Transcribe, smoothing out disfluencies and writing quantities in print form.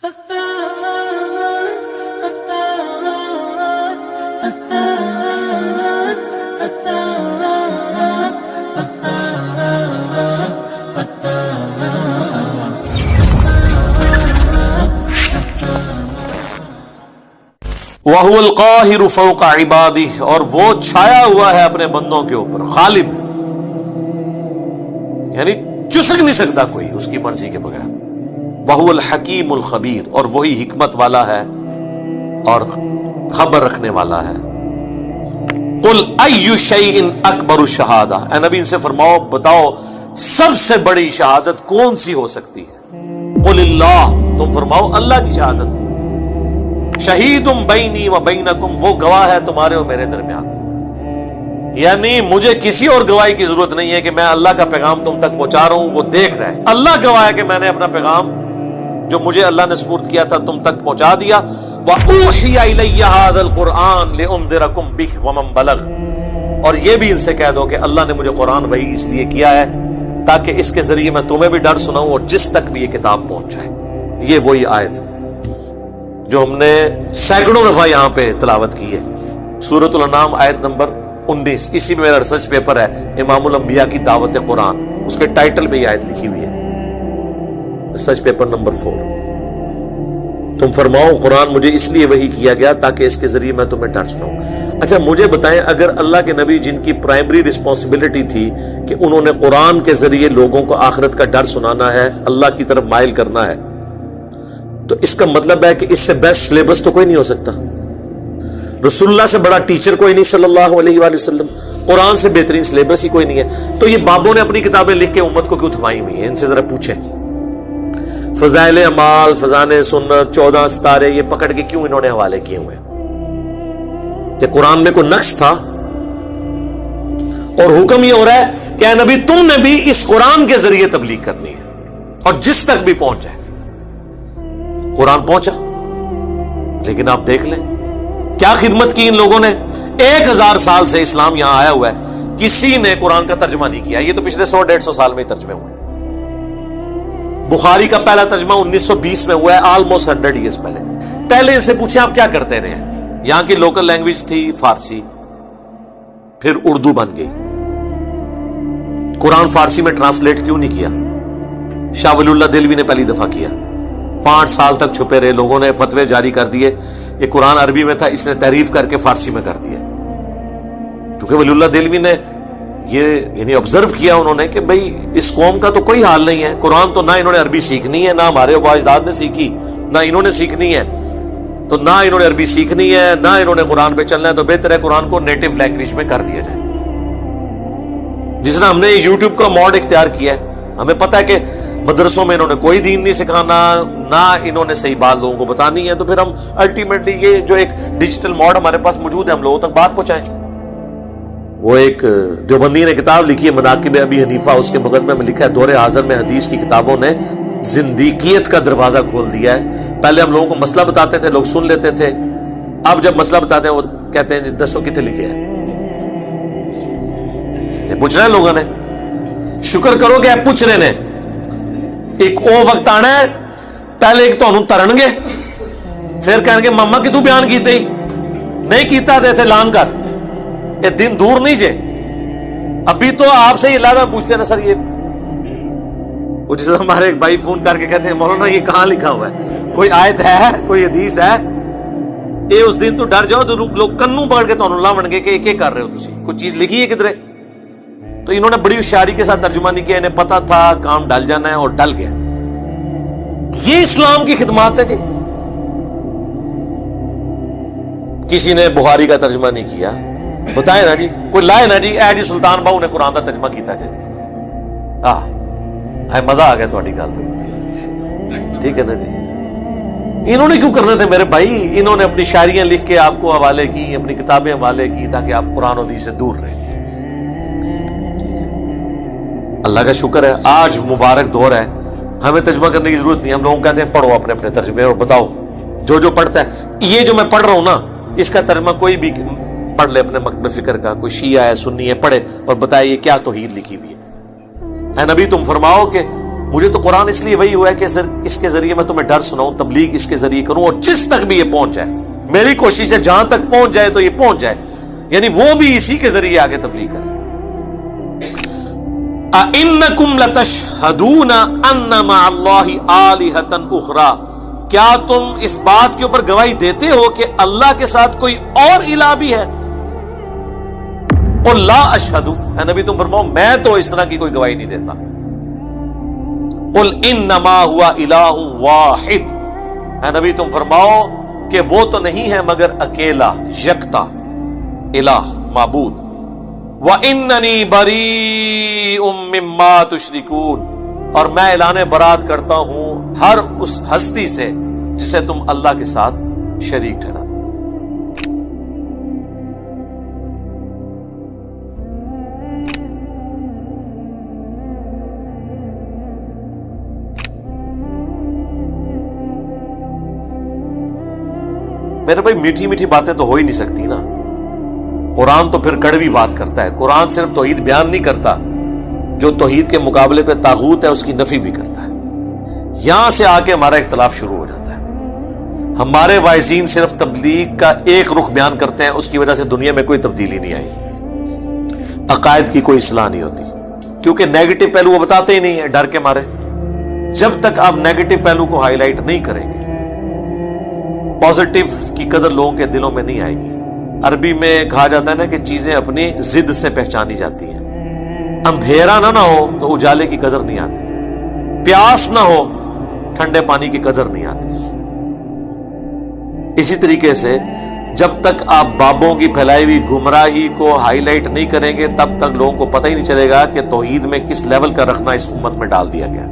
وَهُوَ الْقَاهِرُ فَوْقَ عِبَادِهِ، اور وہ چھایا ہوا ہے اپنے بندوں کے اوپر، غالب ہے، یعنی چسک نہیں سکتا کوئی اس کی مرضی کے بغیر۔ وَهُوَ الْحَكِيمُ الْخَبِيرُ، اور وہی حکمت والا ہے اور خبر رکھنے والا ہے۔ قُلْ أَيُّ شَيْءٍ أَكْبَرُ الشَّهَادَةِ، اے نبی ان سے فرماؤ، بتاؤ سب سے بڑی شہادت کون سی ہو سکتی ہے؟ قُلِ اللَّهُ، تم فرماؤ اللہ کی شہادت۔ شہید بینی و بینکم، وہ گواہ ہے تمہارے اور میرے درمیان، یعنی مجھے کسی اور گواہی کی ضرورت نہیں ہے کہ میں اللہ کا پیغام تم تک پہنچا رہا ہوں، وہ دیکھ رہا ہے، اللہ گواہ ہے کہ میں نے اپنا پیغام جو مجھے اللہ نے سپرد کیا تھا تم تک پہنچا دیا۔ وَأُوحِيَ إِلَيَّ هَذَا الْقُرْآنُ لِأُنذِرَكُم بِهِ وَمَن بَلَغَ، اور یہ بھی ان سے کہہ دو کہ اللہ نے مجھے قرآن وحی اس لیے کیا ہے تاکہ اس کے ذریعے میں تمہیں بھی ڈر سناؤں اور جس تک بھی یہ کتاب پہنچ جائے۔ یہ وہی آیت جو ہم نے سینکڑوں دفعہ یہاں پہ تلاوت کی ہے، سورۃ الانعام آیت نمبر 19، اسی میں میرا ریسرچ پیپر ہے، امام الانبیاء کی دعوت قرآن، اس کے ٹائٹل میں یہ آیت لکھی ہوئی ہے، ریسرچ پیپر نمبر 4۔ تم فرماؤ قرآن مجھے اس لیے وحی کیا گیا تاکہ اس کے ذریعے میں تمہیں ڈر سناؤں۔ اچھا مجھے بتائیں، اگر اللہ کے نبی جن کی پرائمری رسپانسبلٹی تھی کہ انہوں نے قرآن کے ذریعے لوگوں کو آخرت کا ڈر سنانا ہے، اللہ کی طرف مائل کرنا ہے، تو اس کا مطلب ہے کہ اس سے بیسٹ سلیبس تو کوئی نہیں ہو سکتا، رسول اللہ سے بڑا ٹیچر کوئی نہیں صلی اللہ علیہ وآلہ وسلم، قرآن سے بہترین سلیبس ہی کوئی نہیں ہے۔ تو یہ بابوں نے اپنی کتابیں لکھ کے امت کو کیوں تھمائی ہوئی ہیں؟ ان سے ذرا پوچھیں۔ فضائل اعمال، فضائل سنت، 14 ستارے، یہ پکڑ کے کیوں انہوں نے حوالے کیے ہوئے ہیں؟ کہ قرآن میں کوئی نقص تھا؟ اور حکم یہ ہو رہا ہے کہ اے نبی تم نے بھی اس قرآن کے ذریعے تبلیغ کرنی ہے، اور جس تک بھی پہنچ جائے۔ قرآن پہنچا، لیکن آپ دیکھ لیں کیا خدمت کی ان لوگوں نے۔ 1000 سال سے اسلام یہاں آیا ہوا ہے، کسی نے قرآن کا ترجمہ نہیں کیا، یہ تو پچھلے 100-150 سال میں ہی ترجمے ہوئے۔ بخاری کا پہلا ترجمہ 1920 میں ہوا ہے، آلموسٹ 100 ایئرز پہلے۔ پہلے ان سے پوچھیں آپ کیا کرتے رہے ہیں؟ یہاں کی لوکل لینگویج تھی فارسی، پھر اردو بن گئی۔ قرآن فارسی میں ٹرانسلیٹ کیوں نہیں کیا؟ شاہ ولی اللہ دہلوی نے پہلی دفعہ کیا، 5 سال تک چھپے رہے، لوگوں نے فتوے جاری کر دیے، یہ قرآن عربی میں تھا، اس نے تحریف کر کے فارسی میں کر دیا، کیونکہ ولی اللہ دہلوی نے یہ یعنی آبزرو کیا انہوں نے کہ بھئی اس قوم کا تو کوئی حال نہیں ہے، قرآن تو نہ انہوں نے عربی سیکھنی ہے، نہ ہمارے ابا اجداد نے سیکھی، نہ انہوں نے سیکھنی ہے، تو نہ انہوں نے عربی سیکھنی ہے، نہ انہوں نے قرآن پہ چلنا ہے، تو بہتر ہے قرآن کو نیٹو لینگویج میں کر دیا جائے۔ جس نے ہم نے یوٹیوب کا موڈ اختیار کیا ہے، ہمیں پتہ ہے کہ مدرسوں میں انہوں نے کوئی دین نہیں سکھانا، نہ انہوں نے صحیح بات لوگوں کو بتانی ہے، تو پھر ہم الٹیمیٹلی یہ جو ایک ڈیجیٹل موڈ ہمارے پاس موجود ہے، ہم لوگوں تک بات پہنچائیں۔ وہ ایک دیوبندی نے کتاب لکھی ہے مناقب ابی حنیفہ، اس کے مقدمے میں لکھا ہے دور حاضر میں حدیث کی کتابوں نے زندیقیت کا دروازہ کھول دیا ہے۔ پہلے ہم لوگوں کو مسئلہ بتاتے تھے، لوگ سن لیتے تھے، اب جب مسئلہ بتاتے ہیں وہ کہتے ہیں دسو کتنے لکھے ہیں، پوچھنا ہے لوگوں نے، شکر کرو کہ آپ پوچھ رہے نے۔ ایک او وقت آنا ہے پہلے ایک تو ترن گے، پھر کہیں گے ماما کہ تو بیان کیتے ہی نہیں کیتا دے تھے لان کر، یہ دن دور نہیں جے۔ ابھی تو آپ سے یہ لادہ پوچھتے ہیں نا سر، یہ وہ جس ہمارے ایک بھائی فون کر کے کہتے ہیں مولانا یہ کہاں لکھا ہوا ہے، کوئی آیت ہے، کوئی حدیث ہے؟ یہ اس دن تو ڈر جاؤ تو لوگ کنوں پکڑ کے تو لاون گے کہ کیا کر رہے ہو تسی، کوئی چیز لکھی ہے کدھرے؟ تو انہوں نے بڑی ہوشیاری کے ساتھ ترجمہ نہیں کیا، انہیں پتا تھا کام ڈل جانا ہے اور ڈل گیا۔ یہ اسلام کی خدمات ہے جی۔ کسی نے بخاری کا ترجمہ نہیں کیا، بتائے نا جی، کوئی لائے نا جی، اے جی سلطان باہو نے قرآن کا ترجمہ کیتا جی، مزہ آ گیا تھوڑی گل تو، ٹھیک ہے نا جی۔ انہوں نے کیوں کرنے تھے میرے بھائی؟ انہوں نے اپنی شاعریاں لکھ کے آپ کو حوالے کی، اپنی کتابیں حوالے کی تاکہ آپ قرآن و حدیث سے دور رہیں۔ اللہ کا شکر ہے آج مبارک دور ہے، ہمیں ترجمہ کرنے کی ضرورت نہیں، ہم لوگوں کہتے ہیں پڑھو اپنے اپنے ترجمے اور بتاؤ جو پڑھتا ہے۔ یہ جو میں پڑھ رہا ہوں نا، اس کا ترجمہ کوئی بھی پڑھ لے اپنے مکتب فکر کا، کوئی شیعہ ہے سنی ہے، پڑھے اور بتائے یہ کیا توحید لکھی ہوئی ہے۔ اے نبی تم فرماؤ کہ مجھے تو قرآن اس لیے وہی ہوا ہے کہ اس کے ذریعے میں تمہیں ڈر سناؤں، تبلیغ اس کے ذریعے کروں، اور جس تک بھی یہ پہنچ جائے، میری کوشش ہے جہاں تک پہنچ جائے تو یہ پہنچ جائے، یعنی وہ بھی اسی کے ذریعے آگے تبلیغ کرے۔ اَإِنَّكُمْ لَتَشْهَدُونَ أَنَّ مَعَ اللَّهِ آلِهَةً أُخْرَى، کیا تم اس بات کے اوپر گواہی دیتے ہو کہ اللہ کے ساتھ کوئی اور الہ بھی ہے؟ قُلْ لَا أَشْهَدُ، اے نبی تم فرماؤ میں تو اس طرح کی کوئی گواہی نہیں دیتا۔ قُلْ إِنَّمَا هُوَ إِلَٰهٌ وَاحِدٌ، اے نبی تم فرماؤ کہ وہ تو نہیں ہے مگر اکیلا، یکتا الہ، معبود۔ وَإِنَّنِي بَرِيءٌ مِّمَّا تُشْرِكُونَ، اور میں اعلان برات کرتا ہوں ہر اس ہستی سے جسے تم اللہ کے ساتھ شریک ٹھہراتے۔ میرے بھائی میٹھی میٹھی باتیں تو ہو ہی نہیں سکتی نا، قرآن تو پھر کڑوی بات کرتا ہے۔ قرآن صرف توحید بیان نہیں کرتا، جو توحید کے مقابلے پہ طاغوت ہے اس کی نفی بھی کرتا ہے۔ یہاں سے آ کے ہمارا اختلاف شروع ہو جاتا ہے۔ ہمارے واعظین صرف تبلیغ کا ایک رخ بیان کرتے ہیں، اس کی وجہ سے دنیا میں کوئی تبدیلی نہیں آئی، عقائد کی کوئی اصلاح نہیں ہوتی، کیونکہ نیگیٹو پہلو وہ بتاتے ہی نہیں ہیں ڈر کے مارے۔ جب تک آپ نیگیٹو پہلو کو ہائی لائٹ نہیں کریں گے، پازیٹو کی قدر لوگوں کے دلوں میں نہیں آئے گی۔ عربی میں کہا جاتا ہے نا کہ چیزیں اپنی ضد سے پہچانی جاتی ہیں۔ اندھیرا نہ ہو تو اجالے کی قدر نہیں آتی، پیاس نہ ہو ٹھنڈے پانی کی قدر نہیں آتی۔ اسی طریقے سے جب تک آپ بابوں کی پھیلائی ہوئی گمراہی کو ہائی لائٹ نہیں کریں گے، تب تک لوگوں کو پتہ ہی نہیں چلے گا کہ توحید میں کس لیول کا رکھنا اس امت میں ڈال دیا گیا۔